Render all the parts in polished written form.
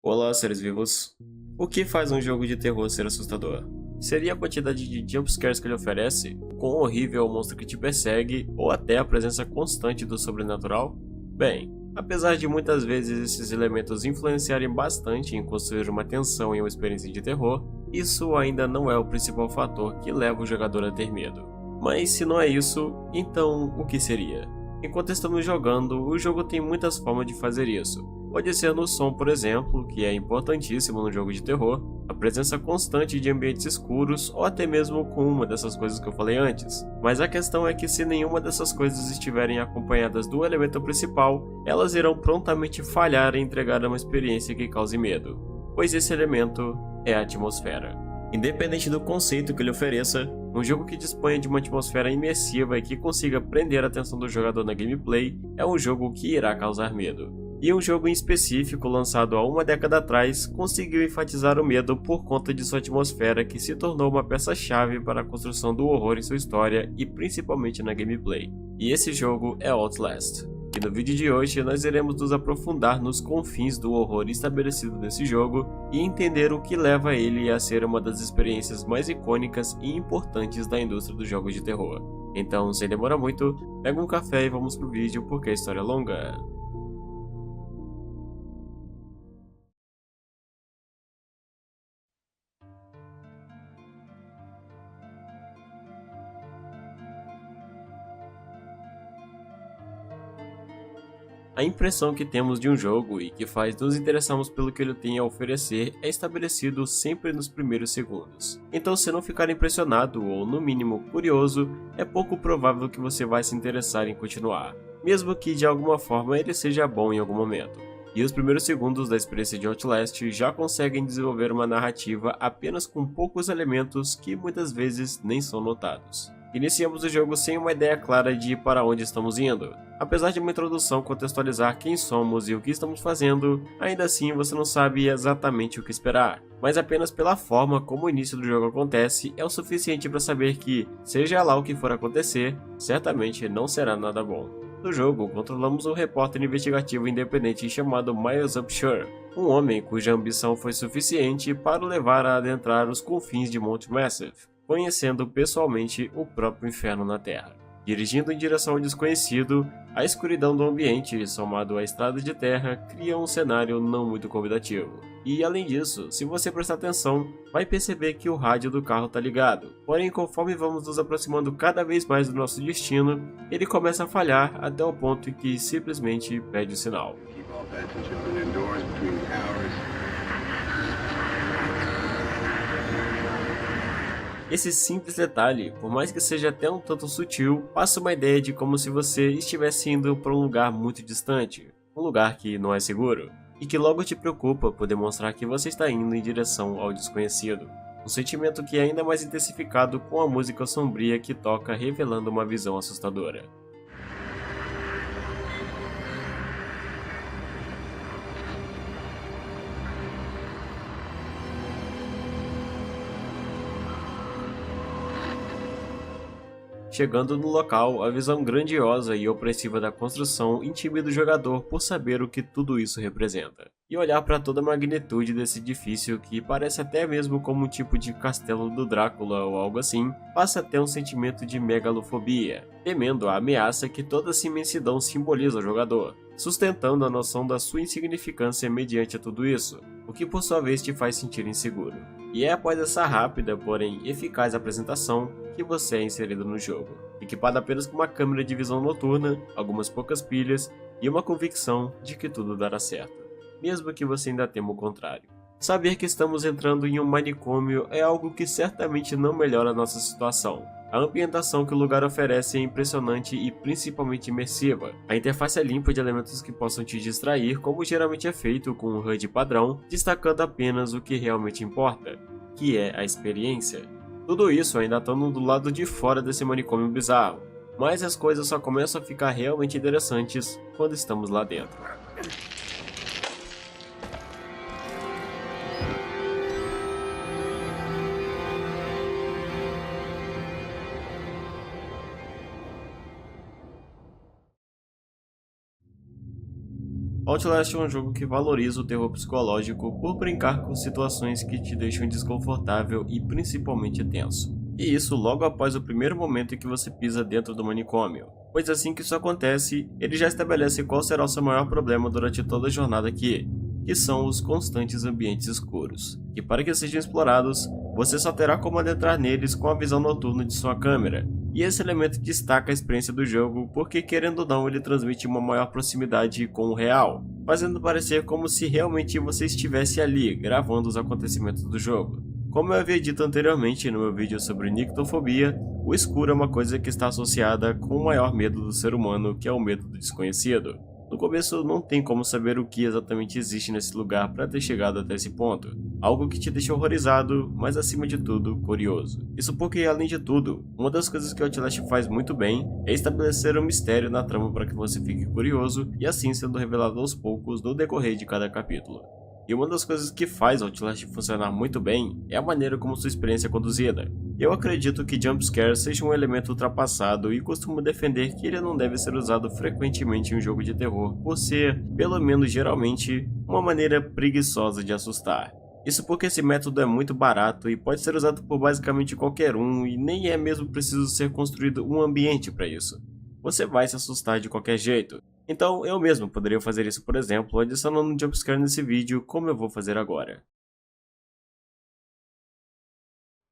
Olá, seres vivos. O que faz um jogo de terror ser assustador? Seria a quantidade de jumpscares que ele oferece, quão horrível é o monstro que te persegue, ou até a presença constante do sobrenatural? Bem, apesar de muitas vezes esses elementos influenciarem bastante em construir uma tensão e uma experiência de terror, isso ainda não é o principal fator que leva o jogador a ter medo. Mas se não é isso, então o que seria? Enquanto estamos jogando, o jogo tem muitas formas de fazer isso. Pode ser no som, por exemplo, que é importantíssimo no jogo de terror, a presença constante de ambientes escuros ou até mesmo com uma dessas coisas que eu falei antes. Mas a questão é que se nenhuma dessas coisas estiverem acompanhadas do elemento principal, elas irão prontamente falhar em entregar uma experiência que cause medo, pois esse elemento é a atmosfera. Independente do conceito que ele ofereça, um jogo que disponha de uma atmosfera imersiva e que consiga prender a atenção do jogador na gameplay é um jogo que irá causar medo. E um jogo em específico, lançado há uma década atrás, conseguiu enfatizar o medo por conta de sua atmosfera que se tornou uma peça-chave para a construção do horror em sua história e principalmente na gameplay. E esse jogo é Outlast. E no vídeo de hoje nós iremos nos aprofundar nos confins do horror estabelecido nesse jogo e entender o que leva ele a ser uma das experiências mais icônicas e importantes da indústria dos jogos de terror. Então, sem demorar muito, pega um café e vamos pro vídeo porque a história é longa. A impressão que temos de um jogo e que faz nos interessarmos pelo que ele tem a oferecer é estabelecido sempre nos primeiros segundos. Então, se não ficar impressionado ou, no mínimo, curioso, é pouco provável que você vai se interessar em continuar, mesmo que de alguma forma ele seja bom em algum momento. E os primeiros segundos da experiência de Outlast já conseguem desenvolver uma narrativa apenas com poucos elementos que muitas vezes nem são notados. Iniciamos o jogo sem uma ideia clara de para onde estamos indo. Apesar de uma introdução contextualizar quem somos e o que estamos fazendo, ainda assim você não sabe exatamente o que esperar. Mas apenas pela forma como o início do jogo acontece é o suficiente para saber que, seja lá o que for acontecer, certamente não será nada bom. No jogo, controlamos um repórter investigativo independente chamado Miles Upshur, um homem cuja ambição foi suficiente para o levar a adentrar os confins de Mount Massive, conhecendo pessoalmente o próprio inferno na Terra. Dirigindo em direção ao desconhecido, a escuridão do ambiente, somado à estrada de terra, cria um cenário não muito convidativo. E além disso, se você prestar atenção, vai perceber que o rádio do carro está ligado. Porém, conforme vamos nos aproximando cada vez mais do nosso destino, ele começa a falhar até o ponto em que simplesmente perde o sinal. Esse simples detalhe, por mais que seja até um tanto sutil, passa uma ideia de como se você estivesse indo para um lugar muito distante, um lugar que não é seguro, e que logo te preocupa por demonstrar que você está indo em direção ao desconhecido. Um sentimento que é ainda mais intensificado com a música sombria que toca revelando uma visão assustadora. Chegando no local, a visão grandiosa e opressiva da construção intimida o jogador por saber o que tudo isso representa. E olhar para toda a magnitude desse edifício, que parece até mesmo como um tipo de castelo do Drácula ou algo assim, passa a ter um sentimento de megalofobia, temendo a ameaça que toda essa imensidão simboliza ao jogador, sustentando a noção da sua insignificância mediante tudo isso, o que por sua vez te faz sentir inseguro. E é após essa rápida, porém eficaz apresentação que você é inserido no jogo, equipado apenas com uma câmera de visão noturna, algumas poucas pilhas e uma convicção de que tudo dará certo, mesmo que você ainda tema o contrário. Saber que estamos entrando em um manicômio é algo que certamente não melhora a nossa situação. A ambientação que o lugar oferece é impressionante e principalmente imersiva. A interface é limpa de elementos que possam te distrair, como geralmente é feito com um HUD padrão, destacando apenas o que realmente importa, que é a experiência. Tudo isso ainda estando do lado de fora desse manicômio bizarro, mas as coisas só começam a ficar realmente interessantes quando estamos lá dentro. Outlast é um jogo que valoriza o terror psicológico por brincar com situações que te deixam desconfortável e principalmente tenso. E isso logo após o primeiro momento em que você pisa dentro do manicômio, pois assim que isso acontece, ele já estabelece qual será o seu maior problema durante toda a jornada aqui, que são os constantes ambientes escuros, que para que sejam explorados, você só terá como adentrar neles com a visão noturna de sua câmera, e esse elemento destaca a experiência do jogo porque, querendo ou não, ele transmite uma maior proximidade com o real, fazendo parecer como se realmente você estivesse ali, gravando os acontecimentos do jogo. Como eu havia dito anteriormente no meu vídeo sobre nictofobia, o escuro é uma coisa que está associada com o maior medo do ser humano, que é o medo do desconhecido. No começo não tem como saber o que exatamente existe nesse lugar para ter chegado até esse ponto, algo que te deixa horrorizado, mas acima de tudo, curioso. Isso porque, além de tudo, uma das coisas que o Outlast faz muito bem é estabelecer um mistério na trama para que você fique curioso e assim sendo revelado aos poucos no decorrer de cada capítulo. E uma das coisas que faz Outlast funcionar muito bem é a maneira como sua experiência é conduzida. Eu acredito que jumpscare seja um elemento ultrapassado e costumo defender que ele não deve ser usado frequentemente em um jogo de terror, por ser, pelo menos geralmente, uma maneira preguiçosa de assustar. Isso porque esse método é muito barato e pode ser usado por basicamente qualquer um e nem é mesmo preciso ser construído um ambiente para isso. Você vai se assustar de qualquer jeito. Então eu mesmo poderia fazer isso, por exemplo, adicionando um jumpscare nesse vídeo, como eu vou fazer agora.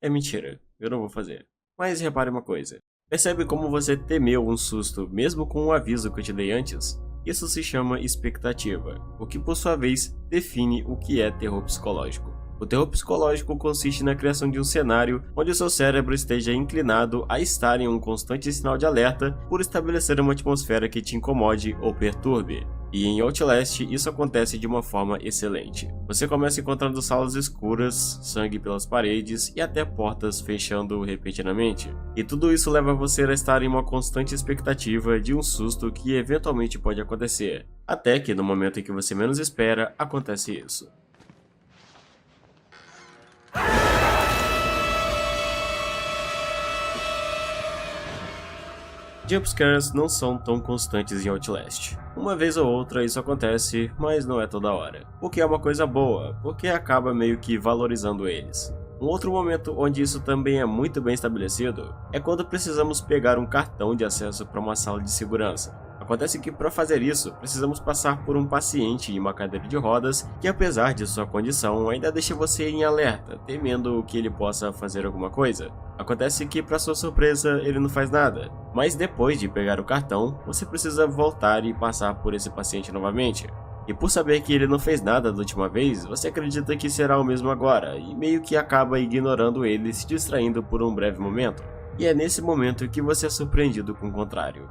É mentira, eu não vou fazer. Mas repare uma coisa, percebe como você temeu um susto mesmo com o aviso que eu te dei antes? Isso se chama expectativa, o que por sua vez define o que é terror psicológico. O terror psicológico consiste na criação de um cenário onde o seu cérebro esteja inclinado a estar em um constante sinal de alerta por estabelecer uma atmosfera que te incomode ou perturbe. E em Outlast isso acontece de uma forma excelente. Você começa encontrando salas escuras, sangue pelas paredes e até portas fechando repentinamente. E tudo isso leva você a estar em uma constante expectativa de um susto que eventualmente pode acontecer. Até que no momento em que você menos espera, acontece isso. Jumpscares não são tão constantes em Outlast. Uma vez ou outra isso acontece, mas não é toda hora. O que é uma coisa boa, porque acaba meio que valorizando eles. Um outro momento onde isso também é muito bem estabelecido é quando precisamos pegar um cartão de acesso para uma sala de segurança. Acontece que para fazer isso, precisamos passar por um paciente em uma cadeira de rodas que, apesar de sua condição, ainda deixa você em alerta, temendo que ele possa fazer alguma coisa. Acontece que, para sua surpresa, ele não faz nada, mas depois de pegar o cartão, você precisa voltar e passar por esse paciente novamente. E por saber que ele não fez nada da última vez, você acredita que será o mesmo agora, e meio que acaba ignorando ele, se distraindo por um breve momento. E é nesse momento que você é surpreendido com o contrário.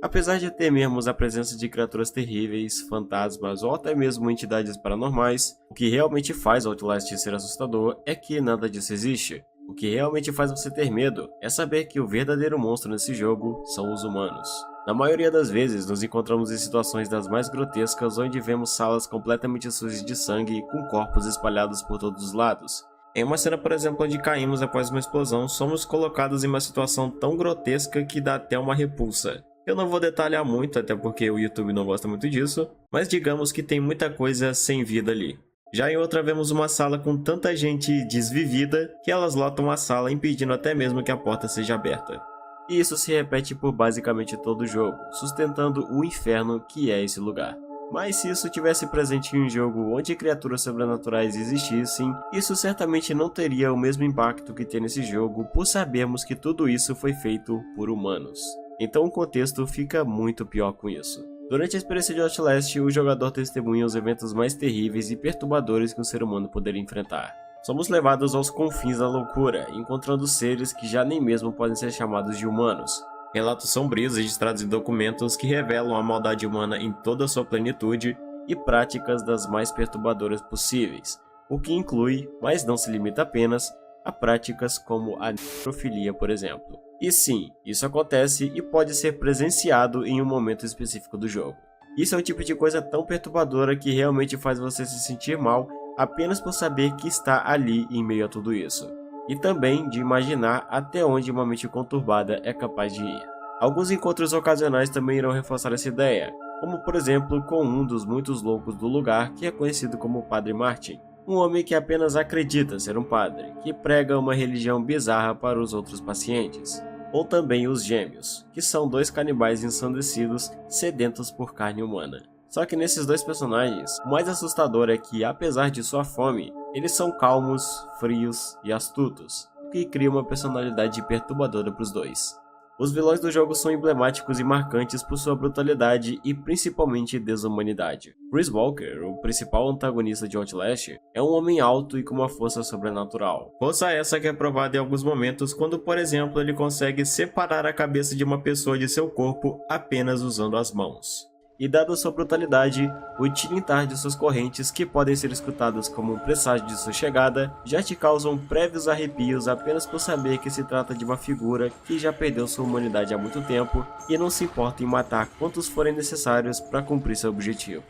Apesar de temermos a presença de criaturas terríveis, fantasmas ou até mesmo entidades paranormais, o que realmente faz Outlast ser assustador é que nada disso existe. O que realmente faz você ter medo é saber que o verdadeiro monstro nesse jogo são os humanos. Na maioria das vezes, nos encontramos em situações das mais grotescas, onde vemos salas completamente sujas de sangue com corpos espalhados por todos os lados. Em uma cena, por exemplo, onde caímos após uma explosão, somos colocados em uma situação tão grotesca que dá até uma repulsa. Eu não vou detalhar muito, até porque o YouTube não gosta muito disso, mas digamos que tem muita coisa sem vida ali. Já em outra vemos uma sala com tanta gente desvivida que elas lotam a sala, impedindo até mesmo que a porta seja aberta. E isso se repete por basicamente todo o jogo, sustentando o inferno que é esse lugar. Mas se isso tivesse presente em um jogo onde criaturas sobrenaturais existissem, isso certamente não teria o mesmo impacto que tem nesse jogo, por sabermos que tudo isso foi feito por humanos. Então o contexto fica muito pior com isso. Durante a experiência de Outlast, o jogador testemunha os eventos mais terríveis e perturbadores que um ser humano poderia enfrentar. Somos levados aos confins da loucura, encontrando seres que já nem mesmo podem ser chamados de humanos. Relatos sombrios registrados em documentos que revelam a maldade humana em toda a sua plenitude e práticas das mais perturbadoras possíveis, o que inclui, mas não se limita apenas, a práticas como a necrofilia, por exemplo. E sim, isso acontece e pode ser presenciado em um momento específico do jogo. Isso é o tipo de coisa tão perturbadora que realmente faz você se sentir mal apenas por saber que está ali em meio a tudo isso. E também de imaginar até onde uma mente conturbada é capaz de ir. Alguns encontros ocasionais também irão reforçar essa ideia, como por exemplo com um dos muitos loucos do lugar que é conhecido como Padre Martin, um homem que apenas acredita ser um padre, que prega uma religião bizarra para os outros pacientes. Ou também os Gêmeos, que são dois canibais ensandecidos sedentos por carne humana. Só que nesses dois personagens, o mais assustador é que, apesar de sua fome, eles são calmos, frios e astutos, o que cria uma personalidade perturbadora para os dois. Os vilões do jogo são emblemáticos e marcantes por sua brutalidade e principalmente desumanidade. Chris Walker, o principal antagonista de Outlast, é um homem alto e com uma força sobrenatural. Força essa que é provada em alguns momentos quando, por exemplo, ele consegue separar a cabeça de uma pessoa de seu corpo apenas usando as mãos. E dada sua brutalidade, o tilintar de suas correntes, que podem ser escutadas como um presságio de sua chegada, já te causam prévios arrepios apenas por saber que se trata de uma figura que já perdeu sua humanidade há muito tempo e não se importa em matar quantos forem necessários para cumprir seu objetivo.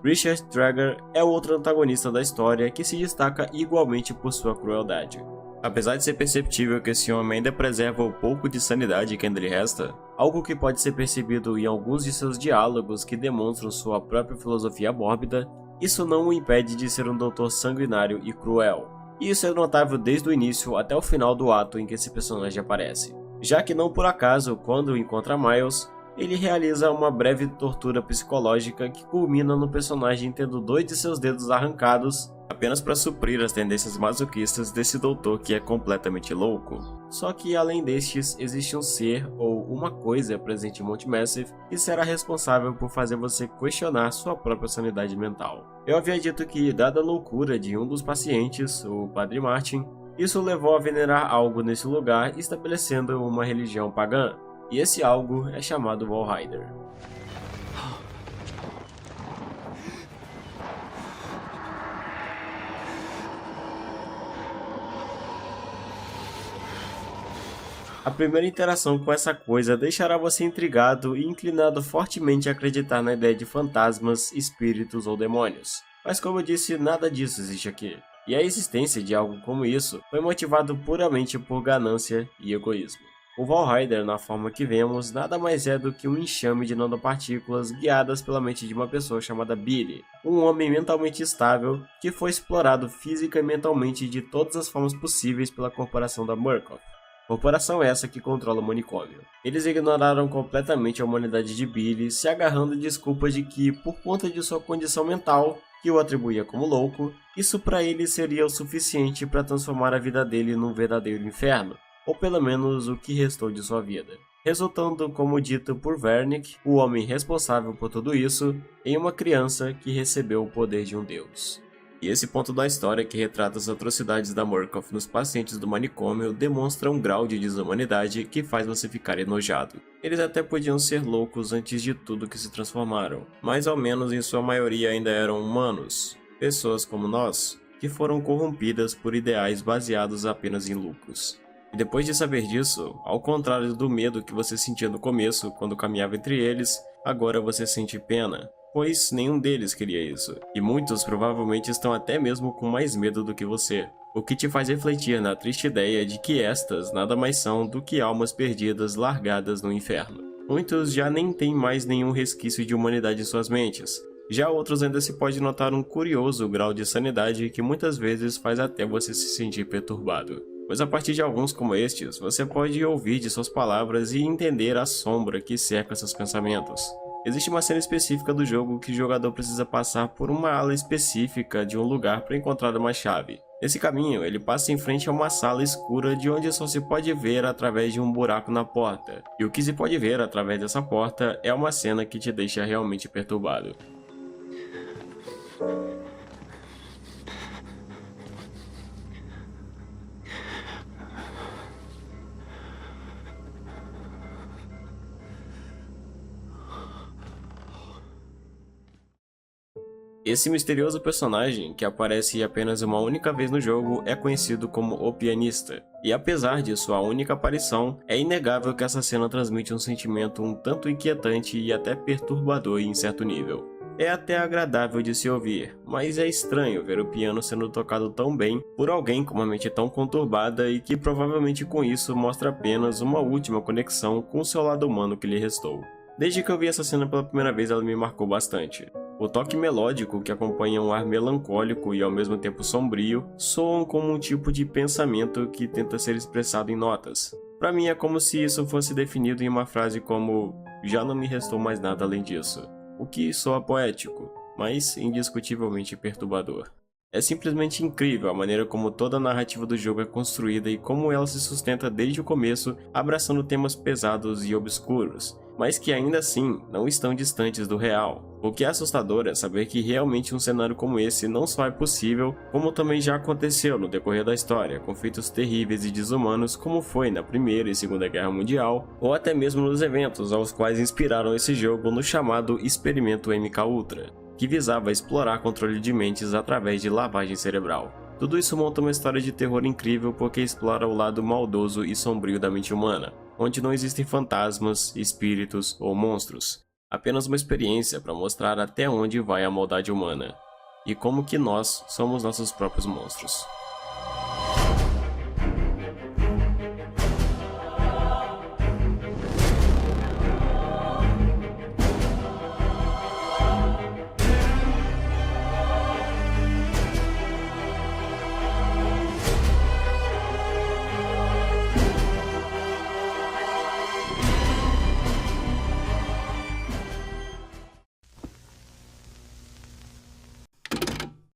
Richard Traeger é o outro antagonista da história que se destaca igualmente por sua crueldade. Apesar de ser perceptível que esse homem ainda preserva o pouco de sanidade que ainda lhe resta, algo que pode ser percebido em alguns de seus diálogos que demonstram sua própria filosofia mórbida, isso não o impede de ser um doutor sanguinário e cruel. E isso é notável desde o início até o final do ato em que esse personagem aparece. Já que não por acaso, quando encontra Miles, ele realiza uma breve tortura psicológica que culmina no personagem tendo 2 de seus dedos arrancados apenas para suprir as tendências masoquistas desse doutor que é completamente louco. Só que além destes, existe um ser ou uma coisa presente em Mount Massive que será responsável por fazer você questionar sua própria sanidade mental. Eu havia dito que, dada a loucura de um dos pacientes, o Padre Martin, isso o levou a venerar algo nesse lugar, estabelecendo uma religião pagã. E esse algo é chamado Valhalla. A primeira interação com essa coisa deixará você intrigado e inclinado fortemente a acreditar na ideia de fantasmas, espíritos ou demônios. Mas como eu disse, nada disso existe aqui. E a existência de algo como isso foi motivado puramente por ganância e egoísmo. O Valhalla, na forma que vemos, nada mais é do que um enxame de nanopartículas guiadas pela mente de uma pessoa chamada Billy, um homem mentalmente estável que foi explorado física e mentalmente de todas as formas possíveis pela corporação da Murkoff. Corporação essa que controla o manicômio. Eles ignoraram completamente a humanidade de Billy, se agarrando em desculpas de que, por conta de sua condição mental, que o atribuía como louco, isso para ele seria o suficiente para transformar a vida dele num verdadeiro inferno, ou pelo menos o que restou de sua vida. Resultando, como dito por Wernick, o homem responsável por tudo isso, em uma criança que recebeu o poder de um deus. E esse ponto da história que retrata as atrocidades da Murkoff nos pacientes do manicômio demonstra um grau de desumanidade que faz você ficar enojado. Eles até podiam ser loucos antes de tudo que se transformaram, mas ao menos em sua maioria ainda eram humanos, pessoas como nós, que foram corrompidas por ideais baseados apenas em lucros. E depois de saber disso, ao contrário do medo que você sentia no começo quando caminhava entre eles, agora você sente pena. Pois nenhum deles queria isso, e muitos provavelmente estão até mesmo com mais medo do que você, o que te faz refletir na triste ideia de que estas nada mais são do que almas perdidas largadas no inferno. Muitos já nem têm mais nenhum resquício de humanidade em suas mentes, já outros ainda se pode notar um curioso grau de sanidade que muitas vezes faz até você se sentir perturbado. Pois a partir de alguns como estes, você pode ouvir de suas palavras e entender a sombra que cerca seus pensamentos. Existe uma cena específica do jogo que o jogador precisa passar por uma ala específica de um lugar para encontrar uma chave. Nesse caminho, ele passa em frente a uma sala escura de onde só se pode ver através de um buraco na porta. E o que se pode ver através dessa porta é uma cena que te deixa realmente perturbado. Esse misterioso personagem, que aparece apenas uma única vez no jogo, é conhecido como o Pianista. E apesar de sua única aparição, é inegável que essa cena transmite um sentimento um tanto inquietante e até perturbador em certo nível. É até agradável de se ouvir, mas é estranho ver o piano sendo tocado tão bem por alguém com uma mente tão conturbada e que provavelmente com isso mostra apenas uma última conexão com o seu lado humano que lhe restou. Desde que eu vi essa cena pela primeira vez, ela me marcou bastante. O toque melódico, que acompanha um ar melancólico e ao mesmo tempo sombrio, soam como um tipo de pensamento que tenta ser expressado em notas. Para mim é como se isso fosse definido em uma frase como "já não me restou mais nada além disso", o que soa poético, mas indiscutivelmente perturbador. É simplesmente incrível a maneira como toda a narrativa do jogo é construída e como ela se sustenta desde o começo, abraçando temas pesados e obscuros, mas que ainda assim não estão distantes do real. O que é assustador é saber que realmente um cenário como esse não só é possível, como também já aconteceu no decorrer da história, com feitos terríveis e desumanos como foi na Primeira e Segunda Guerra Mundial, ou até mesmo nos eventos aos quais inspiraram esse jogo no chamado Experimento MK-Ultra, que visava explorar controle de mentes através de lavagem cerebral. Tudo isso monta uma história de terror incrível porque explora o lado maldoso e sombrio da mente humana, onde não existem fantasmas, espíritos ou monstros. Apenas uma experiência para mostrar até onde vai a maldade humana, e como que nós somos nossos próprios monstros.